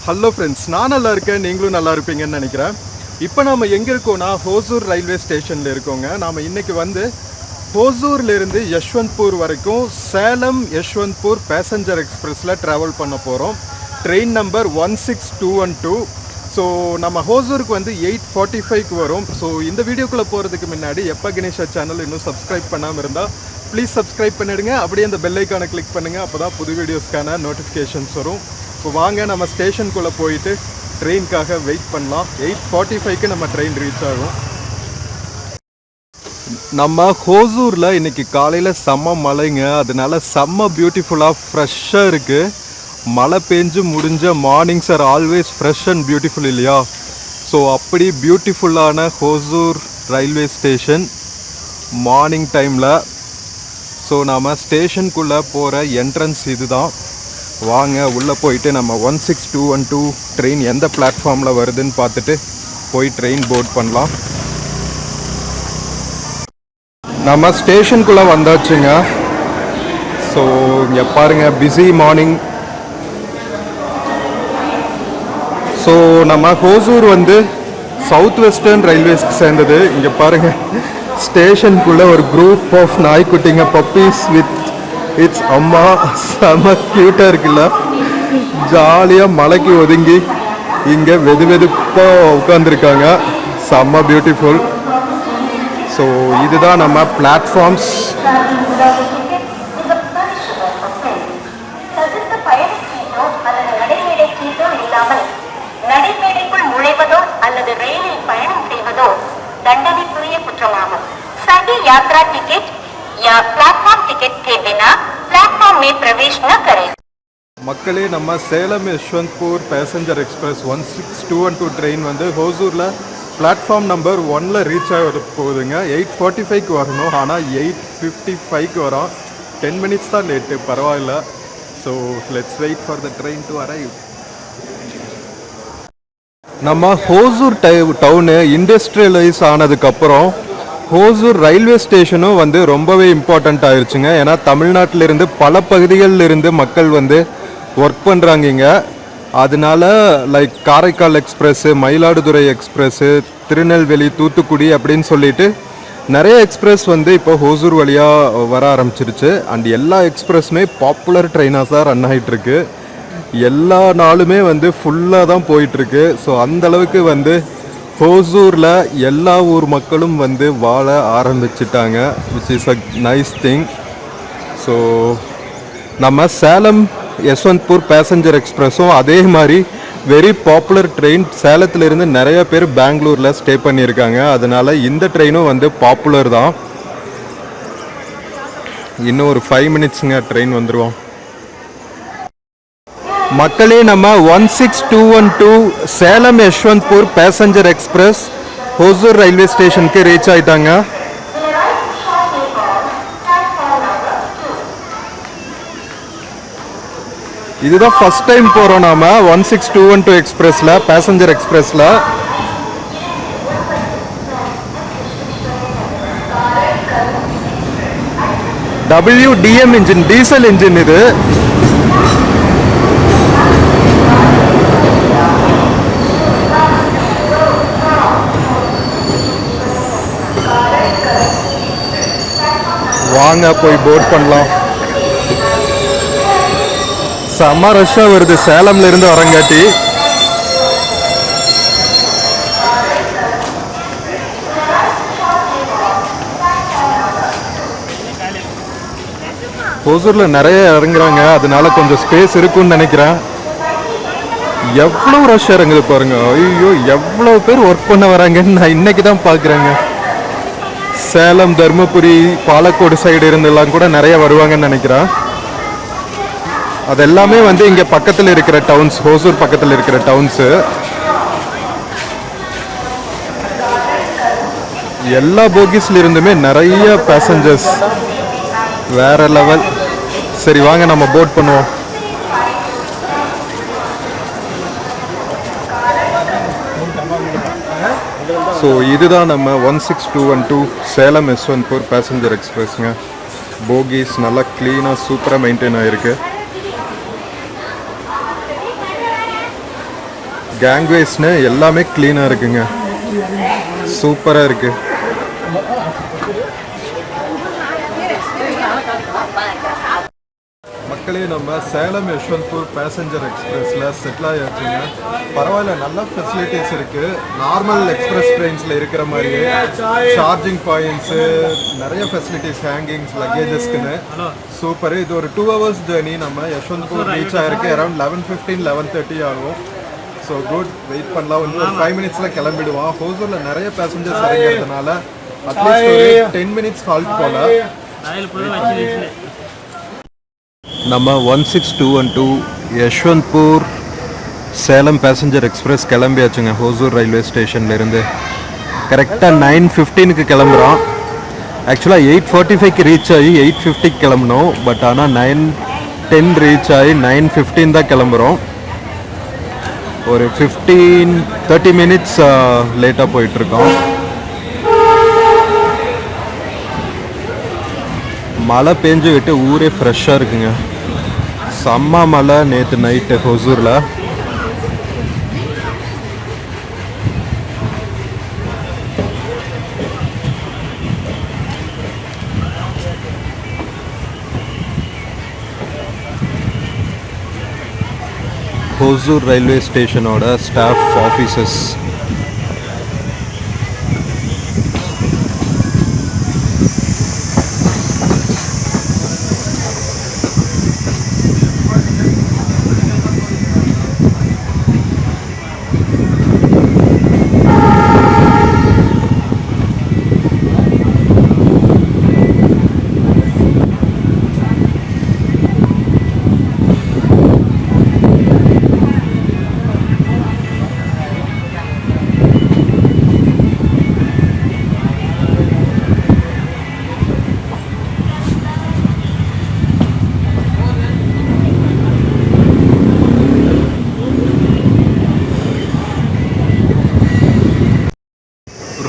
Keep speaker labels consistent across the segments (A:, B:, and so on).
A: Hello friends, நான் நல்லா இருக்கேன், நீங்களும் நல்லா இருப்பீங்கன்னு நினைக்கிறேன். இப்போ நாம் எங்கே இருக்கோம்னா ஹோசூர் ரயில்வே ஸ்டேஷனில் இருக்கோங்க. நாம் இன்றைக்கி வந்து ஹோசூர்லேருந்து யஷ்வந்த்பூர் வரைக்கும் சேலம் யஷ்வந்த்பூர் பேசஞ்சர் எக்ஸ்பிரஸில் ட்ராவல் பண்ண போகிறோம். Train number 16212. ஸோ நம்ம ஹோசூருக்கு வந்து 8:45க்கு வரும். ஸோ இந்த வீடியோக்குள்ளே போகிறதுக்கு முன்னாடி எப்போ கணேஷா சேனல் இன்னும் சப்ஸ்கிரைப் பண்ணாமல் இருந்தால் ப்ளீஸ் சப்ஸ்கிரைப் பண்ணிவிடுங்க. அப்படியே அந்த பெல் ஐக்கானை கிளிக் பண்ணுங்கள். அப்போ தான் புது வீடியோஸ்க்கான நோட்டிஃபிகேஷன்ஸ் வரும். இப்போ வாங்க நம்ம ஸ்டேஷனுக்குள்ளே போயிட்டு ட்ரெயினுக்காக வெயிட் பண்ணலாம். 8:45க்கு நம்ம ட்ரெயின் ரீச் ஆகும். நம்ம ஹோசூரில் இன்றைக்கி காலையில் செம்ம மழைங்க. அதனால செம்ம பியூட்டிஃபுல்லாக ஃப்ரெஷ்ஷாக இருக்குது. மழை பெஞ்சு முடிஞ்ச mornings are always fresh and beautiful இல்லையா? ஸோ அப்படி பியூட்டிஃபுல்லான ஹோசூர் ரயில்வே ஸ்டேஷன் மார்னிங் டைமில். ஸோ நாம் ஸ்டேஷனுக்குள்ளே போகிற என்ட்ரன்ஸ் இது தான். வாங்க உள்ளே போயிட்டு நம்ம 16212 ட்ரெயின் எந்த பிளாட்ஃபார்மில் வருதுன்னு பார்த்துட்டு போய் ட்ரெயின் போர்ட் பண்ணலாம். நம்ம ஸ்டேஷனுக்குள்ளே வந்தாச்சுங்க. ஸோ இங்கே பாருங்கள், பிஸி மார்னிங். ஸோ நம்ம ஹோசூர் வந்து சவுத் வெஸ்டர்ன் ரயில்வேஸ்க்கு சேர்ந்தது. இங்கே பாருங்கள், ஸ்டேஷனுக்குள்ளே ஒரு குரூப் ஆஃப் நாய்க்குட்டிங்க, பப்பீஸ் வித் இட்ஸ் அம்மா. செம க்யூட்டாக இருக்குல்ல? ஜாலியாக மலைக்கு ஒதுங்கி இங்கே வெதுப்பாக உட்காந்துருக்காங்க. செம்ம பியூட்டிஃபுல். ஸோ இதுதான் நம்ம பிளாட்ஃபார்ம்ஸ்.
B: நடைமேடைக்குள் நுழைவதோ அல்லது ரயிலில் பயணம் செய்வதோ தண்டனைக்குரிய குற்றமாகும். सभी यात्रा टिकट या प्लेटफॉर्म टिकट के बिना प्लेटफॉर्म में प्रवेश न करें.
A: மக்களே, நம்ம Salem Yesvantpur passenger express 16212 train வந்து ஹோசூரில் பிளாட்ஃபார்ம் நம்பர் 1ல் ரீச் ஆக போகுதுங்க. 8:45க்கு வரணும், ஆனால் 8:55க்கு வரோம். 10 மினிட்ஸ் தான் லேட்டு, பரவாயில்ல. So let's wait for the train to arrive. நம்ம ஹோசூர் டவுனு இண்டஸ்ட்ரியலைஸ் ஆனதுக்கப்புறம் ஹோசூர் ரயில்வே ஸ்டேஷனும் வந்து ரொம்பவே இம்பார்ட்டண்ட் ஆயிடுச்சுங்க. ஏன்னா தமிழ்நாட்டிலிருந்து பல பகுதிகளில் இருந்து மக்கள் வந்து ஒர்க் பண்ணுறாங்க இங்கே. அதனால like Karaikal express, Mayiladuthurai express, Tirunelveli, Thoothukudi அப்படின்னு சொல்லிட்டு நிறைய எக்ஸ்பிரஸ் வந்து இப்போ ஹோசூர் வழியாக வர ஆரம்பிச்சிருச்சு. அண்ட் எல்லா எக்ஸ்பிரஸுமே பாப்புலர் ட்ரெயினாக தான் ரன் ஆகிட்டுருக்கு. எல்லா நாளுமே வந்து ஃபுல்லாக தான் போயிட்டுருக்கு. ஸோ அந்தளவுக்கு வந்து ஹோசூரில் எல்லா ஊர் மக்களும் வந்து வாழ ஆரம்பிச்சிட்டாங்க, which is a nice thing. So நம்ம சேலம் யஷ்வந்த்பூர் பேசஞ்சர் எக்ஸ்பிரஸும் அதே மாதிரி வெரி பாப்புலர் ட்ரெயின். சேலத்திலிருந்து நிறைய பேர் பெங்களூரில் ஸ்டே பண்ணியிருக்காங்க. அதனால் இந்த ட்ரெயினும் வந்து பாப்புலர் தான். இன்னும் ஒரு 5 மினிட்ஸுங்க ட்ரெயின் வந்துடுவோம். மக்களே, நம்ம 16212 Salem Yesvantpur passenger express Hosur railway ஸ்டேஷனுக்கு ரீச் ஆயிட்டாங்க. இதுதான் ஃபர்ஸ்ட் டைம் போகிறோம் நாம 16212 எக்ஸ்பிரஸில், பேசஞ்சர் எக்ஸ்பிரஸில். WDM இன்ஜின், டீசல் இன்ஜின் இது. வாங்க போய் போர்ட் பண்ணலாம். செம்ம ரஷ்ஷாக வருது சேலம்ல இருந்து வரங்காட்டி. ஹோசூரில் நிறைய இறங்குறாங்க, அதனால கொஞ்சம் ஸ்பேஸ் இருக்குன்னு நினைக்கிறேன். எவ்வளோ ரஷ் இறங்குது பாருங்க. ஐயோ, எவ்வளோ பேர் ஒர்க் பண்ண வராங்கன்னு நான் இன்னைக்கு தான் பார்க்குறேங்க. சேலம், தர்மபுரி, பாலக்கோடு சைடு இருந்தெல்லாம் கூட நிறைய வருவாங்கன்னு நினைக்கிறேன். அதெல்லாமே வந்து இங்கே பக்கத்தில் இருக்கிற டவுன்ஸ், ஹோசூர் பக்கத்தில் இருக்கிற டவுன்ஸு. எல்லா போகிஸ்ல இருந்துமே நிறைய பேசஞ்சர்ஸ், வேற லெவல். சரி வாங்க நம்ம போர்ட் பண்ணுவோம். ஸோ இதுதான் நம்ம 16212 சேலம் யஷ்வந்த்பூர் பேசஞ்சர் எக்ஸ்பிரஸ்ங்க. போகிஸ் நல்லா க்ளீனாக சூப்பராக மெயின்டைன் ஆகிருக்கு. கேங்வேஸ்னு எல்லாமே க்ளீனாக இருக்குங்க, சூப்பராக இருக்குது. மக்களே, நம்ம சேலம் யஷ்வந்த்பூர் பேசஞ்சர் எக்ஸ்பிரஸில் செட்டில் ஆகியாச்சுங்க. பரவாயில்ல, நல்ல ஃபெசிலிட்டிஸ் இருக்குது. நார்மல் எக்ஸ்பிரஸ் ட்ரெயின்ஸில் இருக்கிற மாதிரியே சார்ஜிங் பாயிண்ட்ஸு, நிறைய ஃபெசிலிட்டிஸ், ஹேங்கிங்ஸ், லக்கேஜஸ்க்குன்னு சூப்பர். இது ஒரு 2 hours ஜேர்னி. நம்ம யஷ்வந்த்பூர் ரீச் ஆகிருக்கு அரௌண்ட் 11:15 11:30 ஆகும். ஸோ குட், வெயிட் பண்ணலாம். வந்து ஒரு 5 minutesல கிளம்பிடுவான். ஹோசூரில் நிறைய பேசஞ்சர்ஸ் இறங்கிறதுனால அட்லீஸ்ட் ஒரு 10 minutes ஹால்ட் போல. நம்ம 16212 யஷ்வந்த்பூர் சேலம் பேசஞ்சர் எக்ஸ்பிரஸ் கிளம்பியாச்சுங்க ஹோசூர் ரயில்வே ஸ்டேஷன்லேருந்து. கரெக்டாக 9:15க்கு கிளம்புறோம். ஆக்சுவலாக 8:45க்கு ரீச் ஆகி 8:50க்கு கிளம்பணும். பட் ஆனால் 9:10 ரீச் ஆகி 9:15 தான் கிளம்புறோம். ஒரு 30 minutes லேட்டாக போயிட்டுருக்கோம். மழை பெஞ்சு விட்டு ஊரே ஃப்ரெஷ்ஷாக இருக்குங்க. செம்ம மழை நேற்று நைட்டு ஹொசூரில். ஹொசூர் ரயில்வே ஸ்டேஷனோட ஸ்டாஃப் ஆஃபீஸர்ஸ்.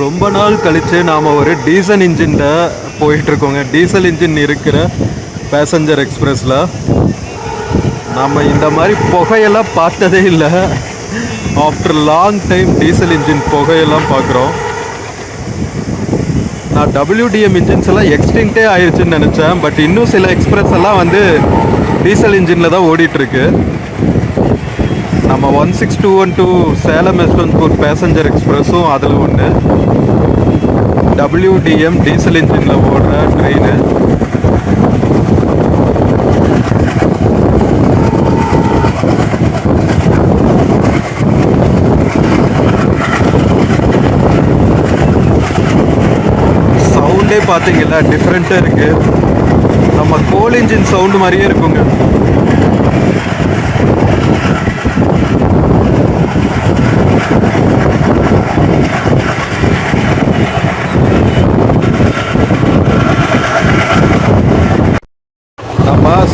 A: ரொம்ப நாள் கழித்து நாம் ஒரு டீசல் இன்ஜினில் போயிட்டுருக்கோங்க. டீசல் இன்ஜின் இருக்கிற பேசஞ்சர் எக்ஸ்பிரஸில் நம்ம இந்த மாதிரி புகையெல்லாம் பார்த்ததே இல்லை. After long time diesel engine புகையெல்லாம் பார்க்குறோம். நான் WDM இன்ஜின்ஸ் எல்லாம் எக்ஸ்டிங்க்டே ஆயிடுச்சுன்னு நினச்சேன். பட் இன்னும் சில எக்ஸ்பிரஸ் எல்லாம் வந்து டீசல் இன்ஜினில் தான் ஓடிட்டுருக்கு. நம்ம 16212 சேலம் யஷ்வந்த்பூர் பேசஞ்சர் எக்ஸ்பிரஸும் அதில் ஒன்று. WDM டீசல் இன்ஜினில் ஓடுற ட்ரெயின். சவுண்டே பார்த்தீங்களா டிஃப்ரெண்ட்டாக இருக்குது. நம்ம கோல் இன்ஜின் சவுண்டு மாதிரியே இருக்குங்க.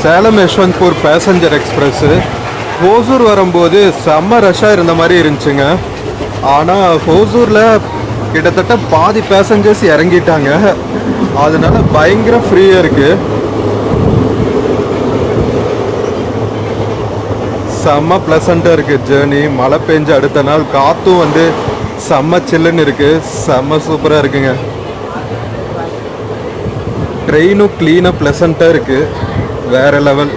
A: சேலம் யஷ்வந்த்பூர் பேசஞ்சர் எக்ஸ்பிரஸ்ஸு ஹோசூர் வரும்போது செம்ம ரஷ்ஷாக இருந்த மாதிரி இருந்துச்சுங்க. ஆனால் ஹோசூரில் கிட்டத்தட்ட பாதி பேசஞ்சர்ஸ் இறங்கிட்டாங்க. அதனால பயங்கர ஃப்ரீயாக இருக்குது. செம்ம ப்ளசண்ட்டாக இருக்குது ஜேர்னி. மழை பெஞ்சு அடுத்த நாள் காற்றும் வந்து செம்ம சில்லுன்னு இருக்குது. செம்ம சூப்பராக இருக்குங்க. ட்ரெயினும் க்ளீனாக ப்ளசண்ட்டாக இருக்குது. வேற லெவல்.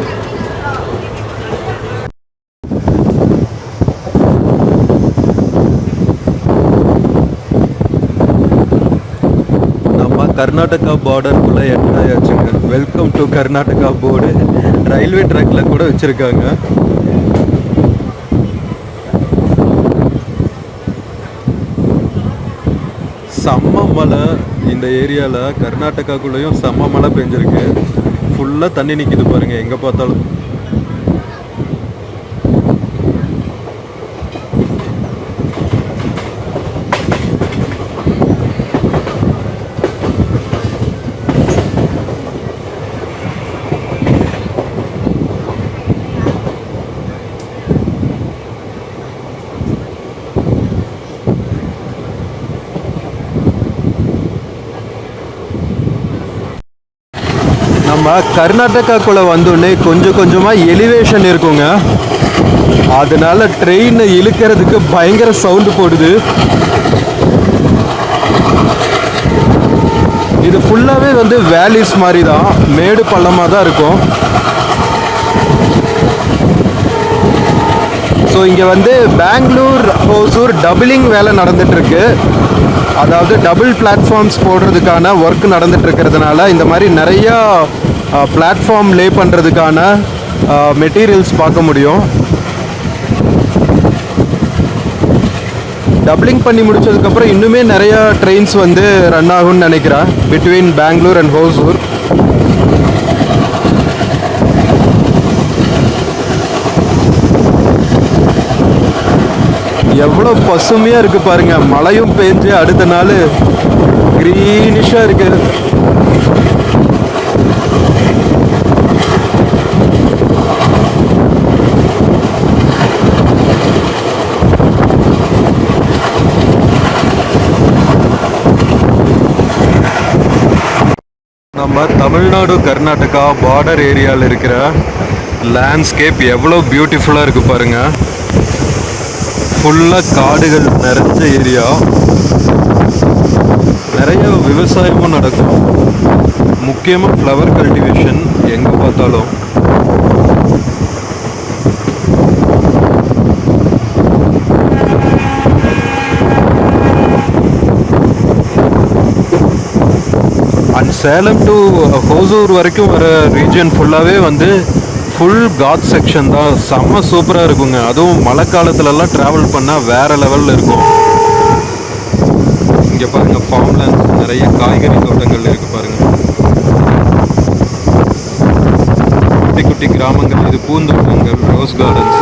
A: நம்ம கர்நாடகா பார்டருக்குள்ளே என்டர் ஆயாச்சுங்க. Welcome to Karnataka board railway ட்ராக்ல கூட வச்சுருக்காங்க. செம்ம மழை இந்த ஏரியாவில். கர்நாடகாக்குள்ளேயும் செம்ம மழை பெஞ்சிருக்கு. ஃபுல்லாக தண்ணி நிற்கிது பாருங்கள் எங்கே பார்த்தாலும். நம்ம கர்நாடகாக்குள்ளே வந்தோடனே கொஞ்சம் கொஞ்சமாக எலிவேஷன் இருக்குங்க. அதனால ட்ரெயினை இழுக்கிறதுக்கு பயங்கர சவுண்டு போடுது. இது ஃபுல்லாகவே வந்து வேலிஸ் மாதிரி தான், மேடு பள்ளமாக தான் இருக்கும். ஸோ இங்கே வந்து பெங்களூர் ஹோசூர் டபுளிங் வேலை நடந்துகிட்ருக்கு. அதாவது டபுள் பிளாட்ஃபார்ம்ஸ் போடுறதுக்கான ஒர்க் நடந்துட்டு இருக்கிறதுனால இந்த மாதிரி நிறையா பிளாட்ஃபார்ம் லே பண்ணுறதுக்கான மெட்டீரியல்ஸ் பார்க்க முடியும். டபுளிங் பண்ணி முடிச்சதுக்கப்புறம் இன்னுமே நிறையா ட்ரெயின்ஸ் வந்து ரன் ஆகும்னு நினைக்கிறேன் பிட்வீன் பெங்களூர் அண்ட் ஹோசூர். எவ்வளோ பசுமையாக இருக்குது பாருங்கள். மழையும் பெஞ்சு அடுத்த நாள் க்ரீனிஷாக இருக்குது. நம்ம தமிழ்நாடு கர்நாடகா பார்டர் ஏரியாவில் இருக்கிற லேண்ட்ஸ்கேப் எவ்வளோ பியூட்டிஃபுல்லாக இருக்குது பாருங்கள். ஃபுல்லாக காடுகள் நிறைஞ்ச ஏரியா, நிறைய விவசாயமும் நடக்கும். முக்கியமாக ஃப்ளவர் கல்டிவேஷன் எங்கே பார்த்தாலும். அண்ட் சேலம் டு ஹோசூர் வரைக்கும் வர ரீஜன் ஃபுல்லாகவே வந்து ஃபுல் காட் செக்ஷன் தான். செம்ம சூப்பராக இருக்குங்க. அதுவும் மழை காலத்துலலாம் ட்ராவல் பண்ணால் வேறு லெவலில் இருக்கும். இங்கே பாருங்கள், ஃபார்ம்லேண்ட்ஸ் நிறைய காய்கறி தோட்டங்கள் இருக்குது பாருங்கள். குட்டி குட்டி கிராமங்கள், இது பூந்தோட்டங்கள், ரோஸ் கார்டன்ஸ்.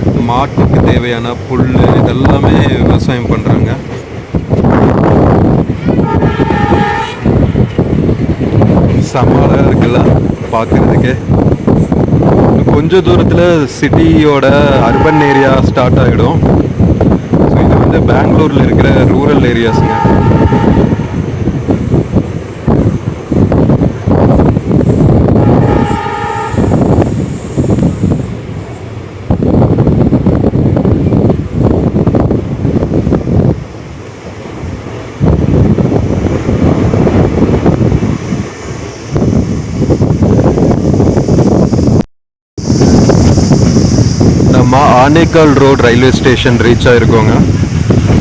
A: இது மாட்டுக்கு தேவையான புல் இதெல்லாமே விவசாயம் பண்ணுறாங்க. சமாளாக இருக்குல்ல பார்க்குறதுக்கு. கொஞ்சம் தூரத்தில் சிட்டியோட அர்பன் ஏரியா ஸ்டார்ட் ஆகிடும். ஸோ இது வந்து பெங்களூரில் இருக்கிற ரூரல் ஏரியாஸுங்க. Anekal road railway station reach ஆகிருக்கோங்க.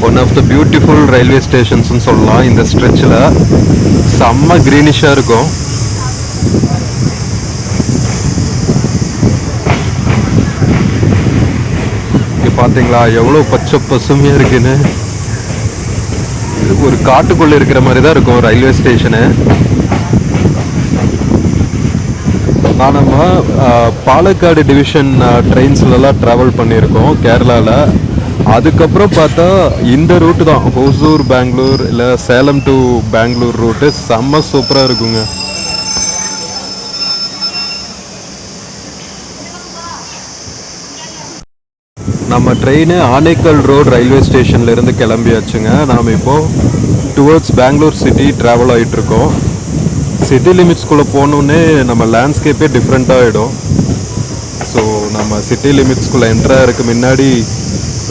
A: One of the beautiful railway ஸ்டேஷன்ஸ்னு சொல்லலாம். இந்த ஸ்ட்ரெச்சில் செம்ம க்ரீனிஷாக இருக்கும். இங்கே பார்த்தீங்களா எவ்வளோ பச்சை பசுமையாக இருக்குன்னு. ஒரு காட்டுக்குள்ளே இருக்கிற மாதிரி தான் இருக்கும் ரயில்வே ஸ்டேஷனு. நம்ம பாலக்காடு டிவிஷன் ட்ரெயின்ஸ்லலாம் ட்ராவல் பண்ணியிருக்கோம் கேரளாவில். அதுக்கப்புறம் பார்த்தா இந்த ரூட்டு தான் ஹோசூர் பெங்களூர் இல்லை சேலம் டு பெங்களூர் ரூட்டு செம்ம சூப்பராக இருக்குங்க. நம்ம ட்ரெயின் ஆனேக்கல் ரோட் ரயில்வே ஸ்டேஷன்லேருந்து கிளம்பியாச்சுங்க. நாம் இப்போது டுவர்ட்ஸ் பெங்களூர் சிட்டி ட்ராவல் ஆகிட்டுருக்கோம். சிட்டி லிமிட்ஸ்குள்ளே போனோன்னே நம்ம லேண்ட்ஸ்கேப்பே டிஃப்ரெண்ட்டாக ஆகிடும். ஸோ நம்ம சிட்டி லிமிட்ஸ்குள்ளே என்ட்ராகிறதுக்கு முன்னாடி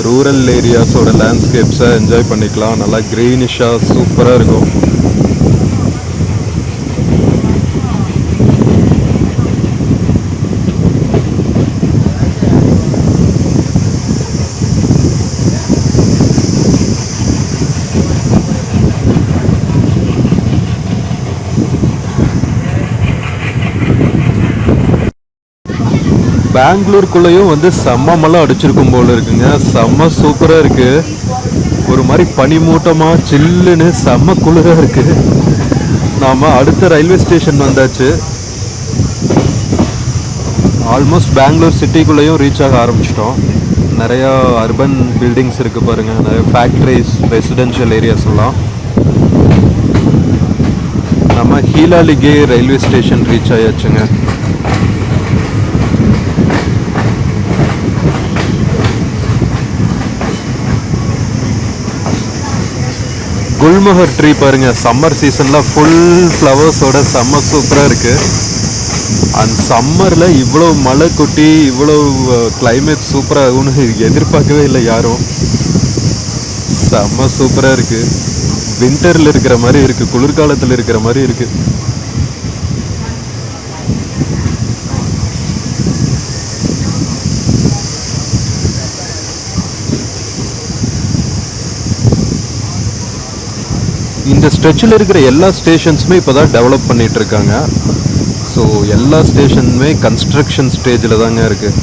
A: ரூரல் ஏரியாஸோட லேண்ட்ஸ்கேப்ஸை என்ஜாய் பண்ணிக்கலாம். நல்லா க்ரீனிஷாக சூப்பராக இருக்கும். பெங்களூருக்குள்ளேயும் வந்து செம்ம மழை அடிச்சிருக்கும் போல் இருக்குங்க. செம்ம சூப்பராக இருக்குது. ஒரு மாதிரி பனிமூட்டமாக சில்லுன்னு செம்ம குளிராக இருக்குது. நாம் அடுத்த ரயில்வே ஸ்டேஷன் வந்தாச்சு. ஆல்மோஸ்ட் பெங்களூர் சிட்டிக்குள்ளேயும் ரீச் ஆக ஆரம்பிச்சிட்டோம். நிறையா அர்பன் பில்டிங்ஸ் இருக்குது பாருங்கள். நிறைய ஃபேக்ட்ரிஸ், ரெசிடென்ஷியல் ஏரியாஸ் எல்லாம். நம்ம ஹீலாலிகே ரயில்வே ஸ்டேஷன் ரீச் ஆயாச்சுங்க. குல்மோகர் ட்ரீ பாருங்கள். சம்மர் சீசனில் ஃபுல் ஃப்ளவர்ஸோட செம்ம சூப்பராக இருக்குது. அந்த சம்மரில் இவ்வளோ மழை கொட்டி இவ்வளோ கிளைமேட் சூப்பராகும்னு எதிர்பார்க்கவே இல்லை யாரும். செம்ம சூப்பராக இருக்குது. வின்டரில் இருக்கிற மாதிரி இருக்குது, குளிர்காலத்தில் இருக்கிற மாதிரி இருக்குது. இந்த ஸ்ட்ரெச்சில் இருக்கிற எல்லா ஸ்டேஷன்ஸுமே இப்போ தான் டெவலப் பண்ணிகிட்டு இருக்காங்க. ஸோ எல்லா ஸ்டேஷனுமே கன்ஸ்ட்ரக்ஷன் ஸ்டேஜில் தாங்க இருக்குது.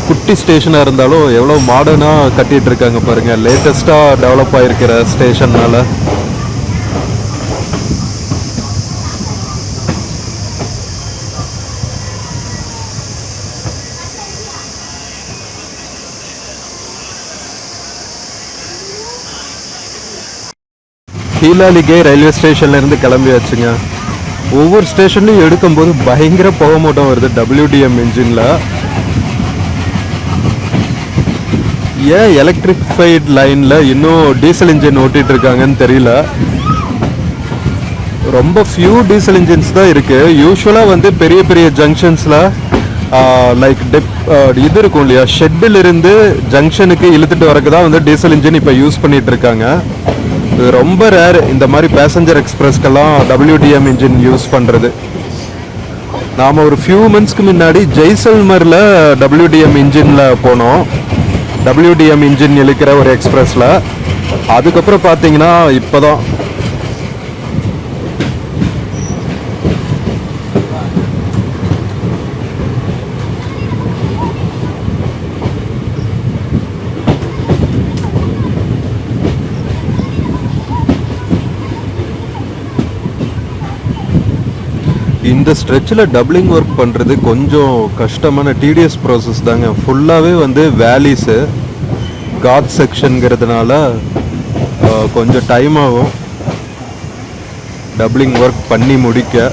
A: குட்டி ஸ்டேஷனாக இருந்தாலும் எவ்வளோ மாடர்னாக கட்டிகிட்டு இருக்காங்க பாருங்கள், லேட்டஸ்ட்டாக டெவலப் ஆகிருக்கிற ஸ்டேஷன்னால். கீழாலிகே ரயில்வே ஸ்டேஷன்லேருந்து கிளம்பியாச்சுங்க. ஒவ்வொரு ஸ்டேஷன்லையும் எடுக்கும்போது பயங்கர புகை மூட்டம் வருது WDM இன்ஜினில். ஏன் எலக்ட்ரிஃபைட் லைனில் இன்னும் டீசல் இன்ஜின் ஓட்டிகிட்டு இருக்காங்கன்னு தெரியல. ரொம்ப ஃபியூ டீசல் இன்ஜின்ஸ் தான் இருக்குது. யூஸ்வலாக வந்து பெரிய பெரிய ஜங்ஷன்ஸில் லைக் இது இருக்கும் இல்லையா, ஷெட்டிலிருந்து ஜங்ஷனுக்கு இழுத்துட்டு வரக்கு தான் வந்து டீசல் இன்ஜின் இப்போ யூஸ் பண்ணிகிட்டு இருக்காங்க. இது ரொம்ப ரேர் இந்த மாதிரி பேசஞ்சர் எக்ஸ்பிரஸ்க்கெல்லாம் WDM இன்ஜின் யூஸ் பண்ணுறது. நாம் ஒரு ஃபியூ மந்த்ஸ்க்கு முன்னாடி ஜெய்சல்மரில் WDM இன்ஜினில் போனோம், WDM இன்ஜின் இழுக்கிற ஒரு எக்ஸ்பிரஸில். அதுக்கப்புறம் பார்த்தீங்கன்னா இப்போ தான் இந்த ஸ்ட்ரெச்சில் டபுளிங் ஒர்க் பண்ணுறது கொஞ்சம் கஷ்டமான டிடிஎஸ் ப்ராசஸ் தாங்க. ஃபுல்லாகவே வந்து வேலிஸு காட் செக்ஷனுங்கிறதுனால கொஞ்சம் டைம் ஆகும் டபுளிங் ஒர்க் பண்ணி முடிக்க.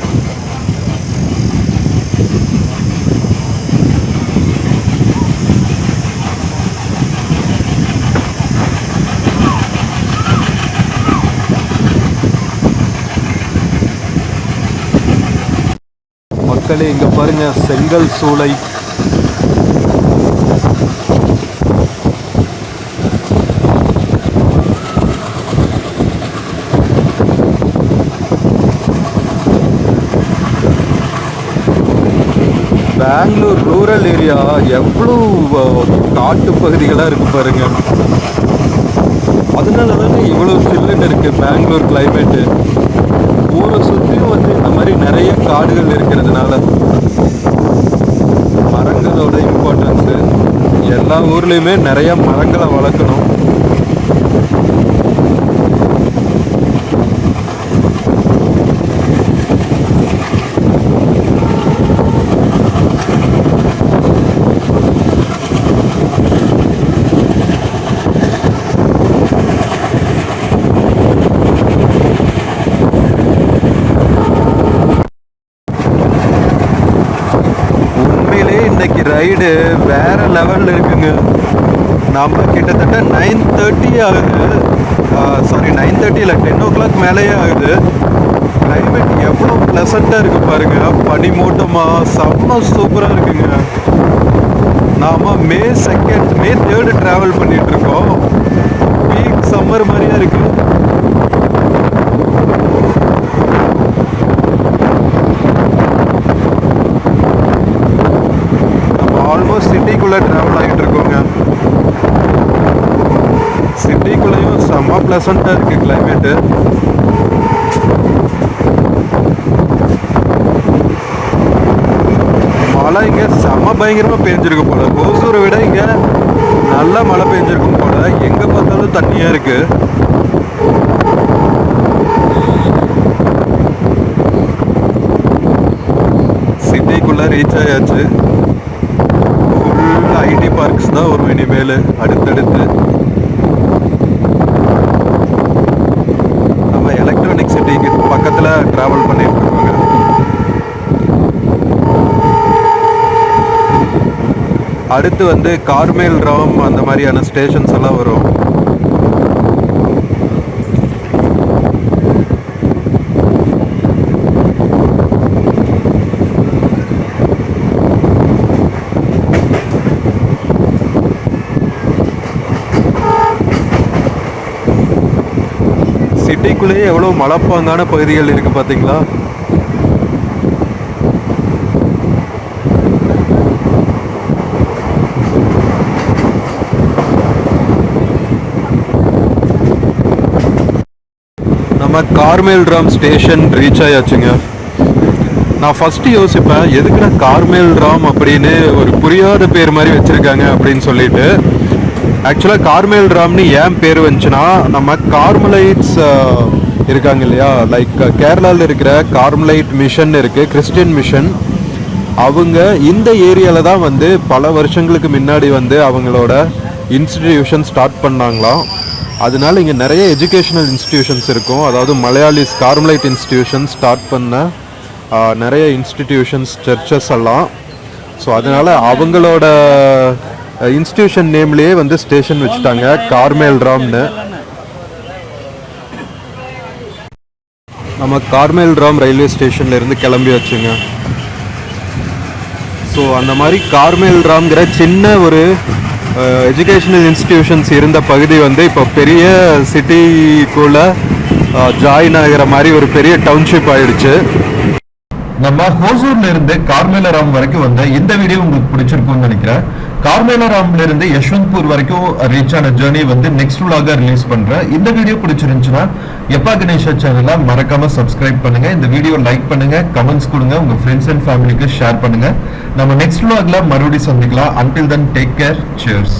A: மக்களே இங்கே பாருங்கள், செங்கல் சூளை. பெங்களூர் ரூரல் ஏரியா எவ்வளோ காட்டு பகுதிகளாக இருக்குது பாருங்க. அதனால தானே இவ்வளோ சில்லுன்னு இருக்குது பெங்களூர் கிளைமேட்டு. ஊரை சுற்றியும் வந்து இந்த மாதிரி நிறைய காடுகள் இருக்கிறதுனால மரங்களோட இம்பார்ட்டன்ஸு. எல்லா ஊர்லேயுமே நிறைய மரங்களை வளர்க்கணும். ரைடு வேறு லெவலில் இருக்குங்க. நம்ம கிட்டத்தட்ட 9:30 ஆகுது. சாரி 9:30 இல்லை, 10 o'clock மேலேயே ஆகுது. கிளைமேட் எவ்வளோ ப்ளசண்ட்டாக இருக்குது பாருங்கள். பனி மூட்டமாக செம்ம சூப்பராக இருக்குங்க. நாம் May 3rd ட்ராவல் பண்ணிகிட்ருக்கோம். பீக் சம்மர் மாதிரியே இருக்குது. ஆல்மோஸ்ட் சிட்டிக்குள்ளே ட்ராவல் ஆகிட்டு இருக்கோங்க. சிட்டிக்குள்ளேயும் செம்ம ப்ளசண்ட்டாக இருக்குது கிளைமேட்டு. மழை இங்கே செம்ம பயங்கரமாக பெஞ்சிருக்கு போல். ஓசூரை விட இங்கே நல்லா மழை பெஞ்சிருக்கும் போல். எங்கே பார்த்தாலும் தண்ணியாக இருக்குது. சிட்டிக்குள்ளே ரீச் ஆயாச்சு. ஃபுல் ஐடி பார்க்ஸ் தான் வரும் இனிமேல் அடுத்தடுத்து. நம்ம எலக்ட்ரானிக் சிட்டிக்கு பக்கத்தில் ட்ராவல் பண்ணிட்டு இருக்கோங்க. அடுத்து வந்து கார்மேல் ராம் அந்த மாதிரியான ஸ்டேஷன்ஸ் எல்லாம் வரும். சிட்டிக்குள்ளேயே எவ்வளோ மலைப்பாங்கான பகுதிகள் இருக்குது பார்த்தீங்களா? நம்ம கார்மேல்ராம் ஸ்டேஷன் ரீச் ஆயாச்சுங்க. நான் ஃபஸ்ட்டு யோசிப்பேன், எதுக்குடா கார்மேல்ராம் அப்படின்னு ஒரு புரியாத பேர் மாதிரி வச்சுருக்காங்க அப்படின்னு சொல்லிட்டு. ஆக்சுவலாக கார்மேல்ராம்னு ஏன் பேர் வந்துச்சுன்னா, நம்ம கார்மலைட்ஸ் இருக்காங்க இல்லையா, லைக் கேரளாவில் இருக்கிற கார்மலைட் மிஷன் இருக்குது, கிறிஸ்டியன் மிஷன். அவங்க இந்த ஏரியாவில் தான் வந்து பல வருஷங்களுக்கு முன்னாடி வந்து அவங்களோட இன்ஸ்டிடியூஷன் ஸ்டார்ட் பண்ணாங்களாம். அதனால இங்கே நிறைய எஜுகேஷனல் இன்ஸ்டிடியூஷன்ஸ் இருக்கும். அதாவது மலையாளிஸ் கார்மலைட் இன்ஸ்டிடியூஷன் ஸ்டார்ட் பண்ண நிறைய இன்ஸ்டிடியூஷன்ஸ், சர்ச்சஸ் எல்லாம். ஸோ அதனால் அவங்களோட இன்ஸ்டிடியூஷன் நேம்லேயே வந்து ஸ்டேஷன் வச்சுட்டாங்க, கார்மேல்ராம்னு. நம்ம கார்மேல்ராம் ரயில்வே ஸ்டேஷன்லேருந்து கிளம்பி வச்சுங்க. ஸோ அந்த மாதிரி கார்மேல்ராம்ங்கிற சின்ன ஒரு எஜுகேஷனல் இன்ஸ்டிடியூஷன்ஸ் இருந்த பகுதி வந்து இப்போ பெரிய சிட்டிக்குள்ளே ஜாயின் ஆகிற மாதிரி ஒரு பெரிய டவுன்ஷிப் ஆயிடுச்சு. நம்ம ஹோசூர்ல இருந்து கார்மேலராம் வரைக்கும் வந்த இந்த வீடியோ உங்களுக்கு பிடிச்சிருக்கும்னு நினைக்கிறேன். கார்மேலராம்ல இருந்து யஷ்வந்த்பூர் வரைக்கும் ரீச் ஆன ஜேர்னி வந்து நெக்ஸ்ட் vlog ரிலீஸ் பண்றேன். இந்த வீடியோ பிடிச்சிருந்துச்சுன்னா எப்பா கணேஷா சேனலை மறக்காம சப்ஸ்கிரைப் பண்ணுங்க, இந்த வீடியோ லைக் பண்ணுங்க, கமெண்ட்ஸ் கொடுங்க, உங்க ஃப்ரெண்ட்ஸ் அண்ட் ஃபேமிலிக்கு ஷேர் பண்ணுங்க. நம்ம நெக்ஸ்ட் vlogல மறுபடியும் சந்திக்கலாம். until then take care, cheers.